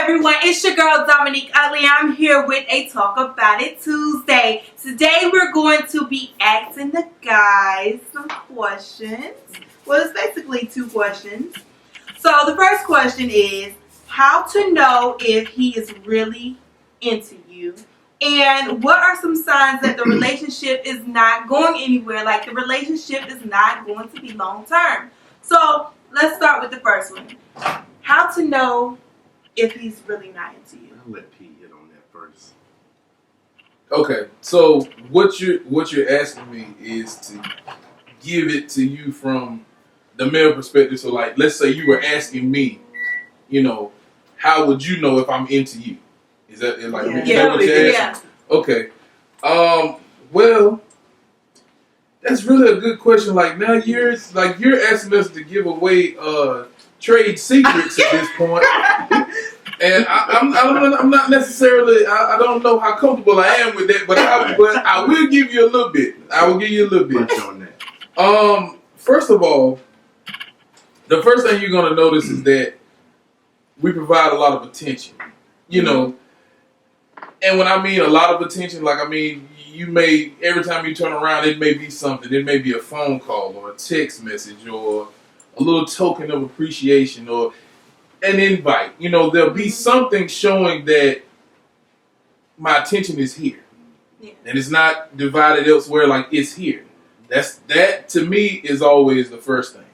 everyone, it's your girl Domonique. I'm here with a Talk About It Tuesday. Today we're going to be asking the guys some questions. Well, it's basically two questions. So the first question is how to know if he is really into you, and what are some signs that the relationship is not going anywhere, like the relationship is not going to be long term. So let's start with the first one. How to know if he's really not into you. I'll let P hit on that first. Okay, so what you're asking me is to give it to you from the male perspective. So, like, let's say you were asking me, how would you know if I'm into you? Is that like is that what you're asking? Yeah. Okay. Well, that's really a good question. Like, now you're asking us to give away trade secrets at this point. And I'm not necessarily, I don't know how comfortable I am with that, but I will give you a little bit. I will give you a little bit. On that. First of all, the first thing you're going to notice is that we provide a lot of attention, and when I mean a lot of attention, every time you turn around, it may be something. It may be a phone call or a text message or a little token of appreciation or an invite. There'll be something showing that my attention is here. Yeah. And it's not divided elsewhere, like it's here. That to me is always the first thing.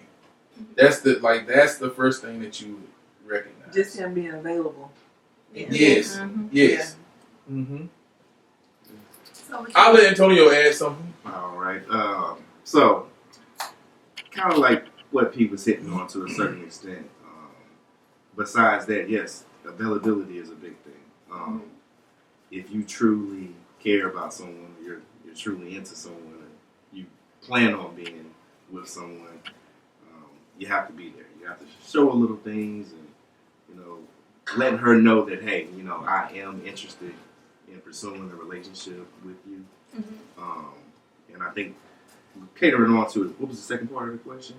That's the first thing that you would recognize. Just him being available. Yeah. Yes. Mm-hmm. Yes. Yeah. Mm-hmm. So I'll let Antonio add something. All right. So, kind of like what P was hitting on to a certain extent. Besides that, yes, availability is a big thing. If you truly care about someone, you're truly into someone, and you plan on being with someone, you have to be there. You have to show her little things and, letting her know that, hey, I am interested in pursuing a relationship with you. And I think catering on to it, what was the second part of the question?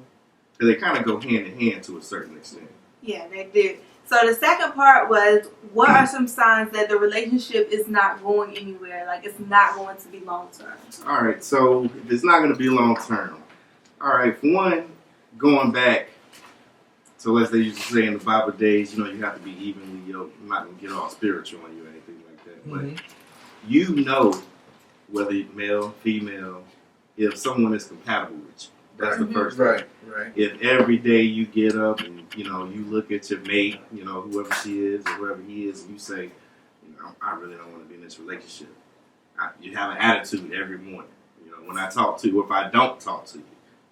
Because they kind of go hand in hand to a certain extent. Yeah, they do. So the second part was, what are some signs that the relationship is not going anywhere, like it's not going to be long term? All right, so if it's not going to be long term, all right, for one, going back to, as they used to say in the Bible days, you have to be evenly yoked. I'm not going to get all spiritual on you or anything like that, but whether you're male, female, if someone is compatible with you. That's the first thing. Right. If every day you get up and, you look at your mate, whoever she is or whoever he is, and you say, I really don't want to be in this relationship. You have an attitude every morning. When I talk to you, or if I don't talk to you,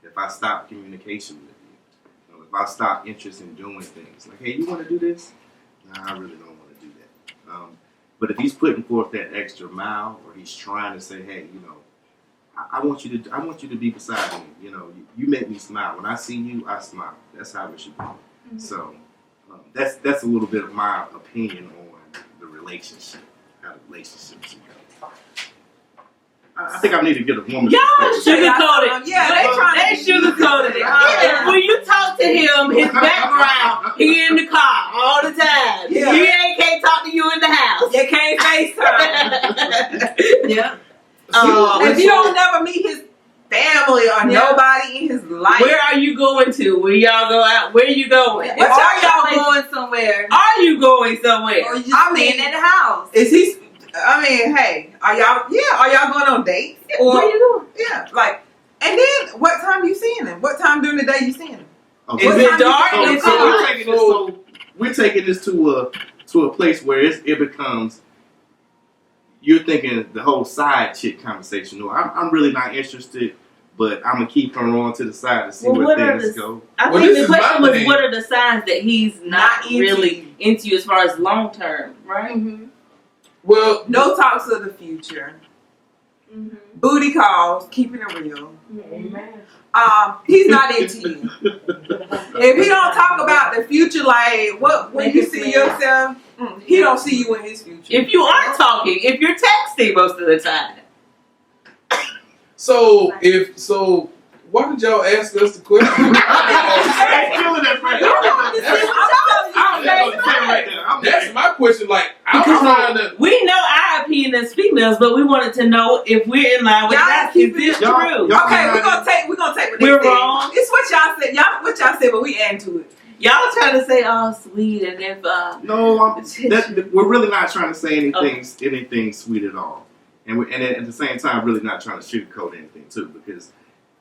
if I stop communication with you, if I stop interest in doing things, like, hey, you want to do this? Nah, I really don't want to do that. But if he's putting forth that extra mile, or he's trying to say, hey, I want you to be beside me. You make me smile. When I see you, I smile. That's how it should be. Mm-hmm. So that's a little bit of my opinion on the relationship, how the relationship should go. I think I need to get a woman. Y'all sugarcoated. They sugarcoated it. Yeah. When you talk to him, his background, he in the car all the time. Yeah. He can't talk to you in the house. You can't FaceTime. Yeah. If you don't never meet his family or nobody in his life. Where are you going to? Where y'all go out? Where you going? Are y'all going somewhere? Are you going somewhere? Or you just staying in the house? Is he? Hey, are y'all going on dates? Or what are you doing? Yeah, like, and then what time you seeing him? What time during the day you seeing him? Okay. Is it dark? So we're taking this to a place where it becomes. You're thinking the whole side chick conversation. No, I'm really not interested, but I'm gonna keep her on to the side to see where things go. I think the question was, what are the signs that he's not really into you as far as long term, right? Mm-hmm. Well, no talks of the future. Mm-hmm. Booty calls, keeping it real. Amen. He's not into you. If he don't talk about the future, like when you see yourself, he don't see you in his future. If you are talking, if you're texting most of the time. So why did y'all ask us the question? I'm That's my question. Like, I'm trying to. We know our opinion as females, but we wanted to know if we're in line with that. Is this true? Okay, we're gonna take what they We're said. wrong. It's what y'all said. What y'all said, but we add to it. Y'all trying to say, "Oh, sweet," and if no, we're really not trying to say anything sweet at all, and at the same time, really not trying to sugarcoat anything too, because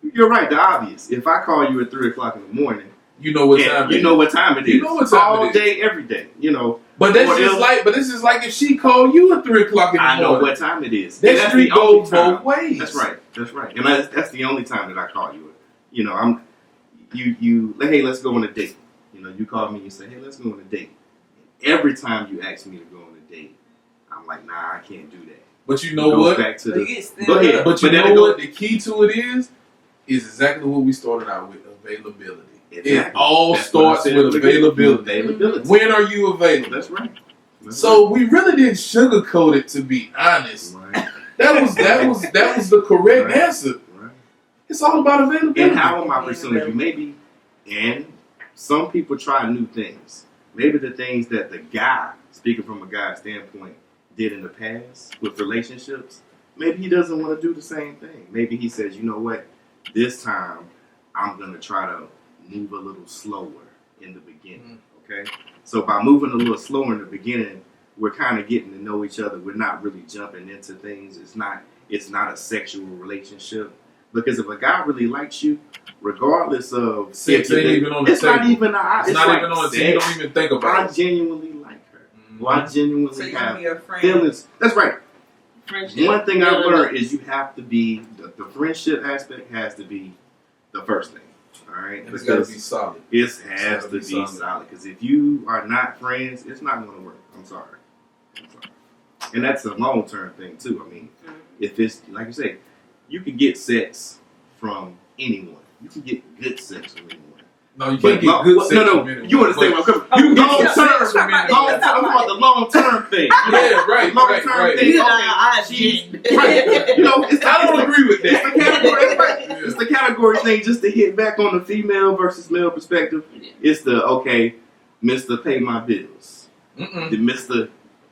you're right. The obvious. If I call you at 3 o'clock in the morning, you know what time it is. You know what time it is. You know what time all it is. day, every day. You know. But that's just like. But this is like if she called you at 3 o'clock in the morning. I know what time it is. That street goes both ways. That's right. That's right. And that's the only time that I call you. You know, hey, let's go on a date. You know, you call me and you say, hey, let's go on a date. Every time you ask me to go on a date, I'm like, nah, I can't do that. But you know what? Back to go ahead. But you know what? The key to it is exactly what we started out with: availability. Exactly. It all starts with availability. When are you available? That's right. So we really didn't sugarcoat it, to be honest. Right. That was the correct answer. Right. It's all about availability. And how am I pursuing you? Maybe, and some people try new things. Maybe the things that the guy, speaking from a guy's standpoint, did in the past with relationships, maybe he doesn't want to do the same thing. Maybe he says, you know what, this time I'm going to try to move a little slower in the beginning, okay? So by moving a little slower in the beginning, we're kind of getting to know each other. We're not really jumping into things. It's not a sexual relationship. Because if a guy really likes you, regardless of sex, ain't even on the table. Not even it's not even on the table. You don't even think about it. I genuinely like her. Mm-hmm. Well, I genuinely have feelings. That's right. Friendship. One thing I've learned is you have to be the friendship aspect has to be the first thing. All right, and it's got to be solid. It has to be solid. Because if you are not friends, it's not going to work. I'm sorry. And that's a long-term thing too. I mean, if it's like you say, you can get sex from anyone. You can get good sex from anyone. No, you can't get good sex from anyone. You understand what I'm coming? You long-term. I'm about the long-term thing. Yeah, right. Long-term thing. Right. You know, I don't agree with that. It's the category. Right. It's the category thing. Just to hit back on the female versus male perspective. It's the Mr. Pay my bills. The Mr.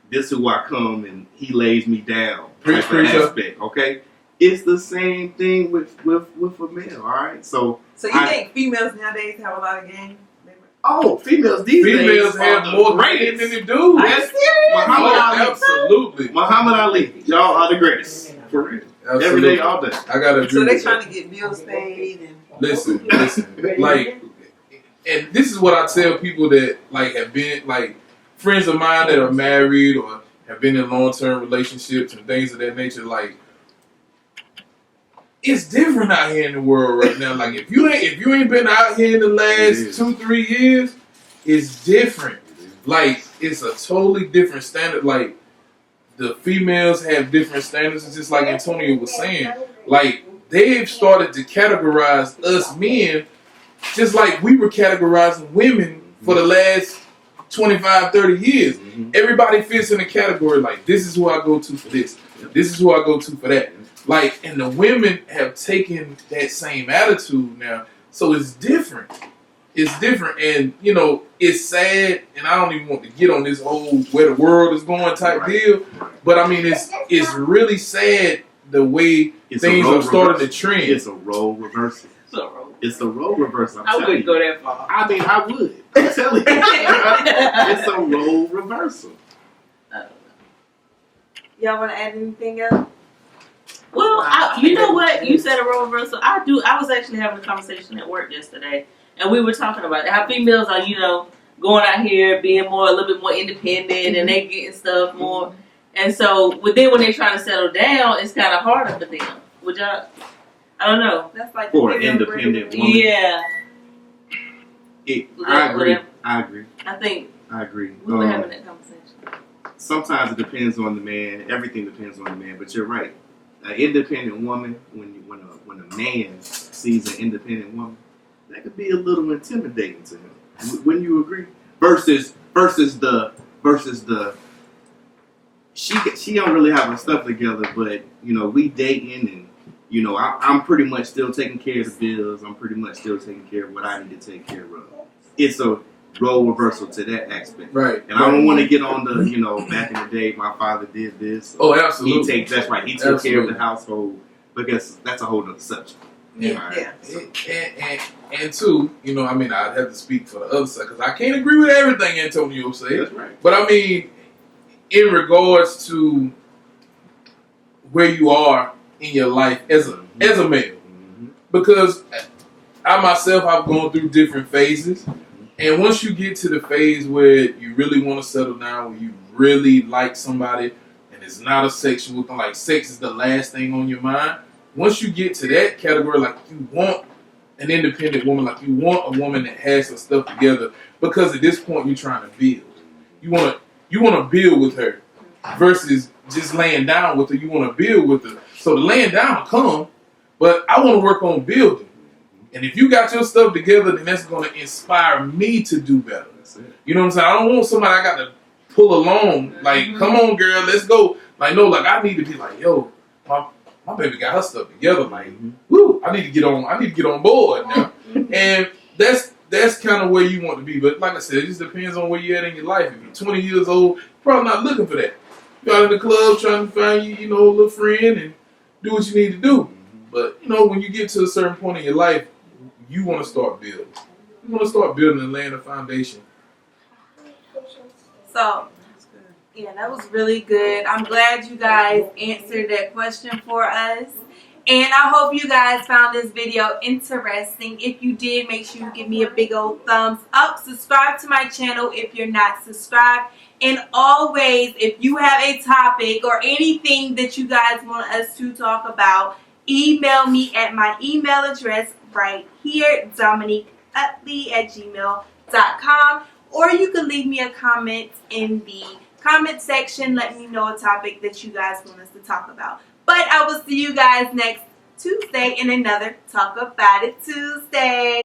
This who I come and he lays me down. Type of aspect. Okay. It's the same thing with a male, all right? So you think females nowadays have a lot of game? Oh, females these days have more game than the dudes. Yes, Muhammad Ali. Absolutely. Muhammad Ali. Y'all are the greatest. For real. Absolutely. Every day, all day. I gotta agree. So they trying to get bills paid and listen. Like, and this is what I tell people that like have been like friends of mine that are married or have been in long-term relationships and things of that nature. Like, it's different out here in the world right now. Like if you ain't been out here in the last 2-3 years, it's different. Like it's a totally different standard. Like the females have different standards. It's just like Antonio was saying. Like they've started to categorize us men just like we were categorizing women for the last 25, 30 years. Everybody fits in a category like this is who I go to for this. This is who I go to for that. Like, and the women have taken that same attitude now. So it's different. It's different. And, you know, it's sad. And I don't even want to get on this whole where the world is going type deal. But, I mean, it's really sad the way things are starting to trend. It's a role reversal. It's a role reversal. I wouldn't go that far. I mean, I would. I'm telling you. It's a role reversal. Y'all want to add anything else? Well, you know what? You said a role reversal. I was actually having a conversation at work yesterday, and we were talking about how females are, you know, going out here being a little bit more independent, and they getting stuff more. And so, then when they're trying to settle down, it's kind of harder for them. Would y'all? I don't know. That's like for an independent woman. Yeah. I agree. I agree. I agree. We were having that conversation. Sometimes it depends on the man. Everything depends on the man. But you're right. An independent woman, when a man sees an independent woman, that could be a little intimidating to him. Wouldn't you agree? Versus the she don't really have her stuff together, but you know we dating and you know I'm pretty much still taking care of the bills. I'm pretty much still taking care of what I need to take care of. role reversal to that aspect. Right. And I don't want to get on the, you know, back in the day, my father did this. Oh, absolutely. That's right. He took care of the household, because that's a whole other subject. Yeah. And two, you know, I mean, I'd have to speak for the other side because I can't agree with everything Antonio said. That's right. But I mean, in regards to where you are in your life as a male, because I myself, I've gone through different phases, and once you get to the phase where you really want to settle down, where you really like somebody, and it's not a sexual thing, like sex is the last thing on your mind. Once you get to that category, like you want an independent woman, like you want a woman that has her stuff together, because at this point you're trying to build. You want to build with her versus just laying down with her. You want to build with her. So the laying down will come, but I want to work on building. And if you got your stuff together, then that's going to inspire me to do better. You know what I'm saying? I don't want somebody I got to pull along. Like, come on, girl, let's go. Like, no, like I need to be like, yo, my baby got her stuff together. Like, woo, I need to get on board now. And that's kind of where you want to be. But like I said, it just depends on where you're at in your life. If you're 20 years old, you're probably not looking for that. You're out in the club trying to find you know, a little friend and do what you need to do. But, you know, when you get to a certain point in your life, you want to start building. You want to start building and laying a foundation. So, yeah, that was really good. I'm glad you guys answered that question for us. And I hope you guys found this video interesting. If you did, make sure you give me a big old thumbs up. Subscribe to my channel if you're not subscribed. And always, if you have a topic or anything that you guys want us to talk about, email me at my email address right here, domoniqueutley@gmail.com. Or you can leave me a comment in the comment section. Let me know a topic that you guys want us to talk about. But I will see you guys next Tuesday in another Talk About It Tuesday.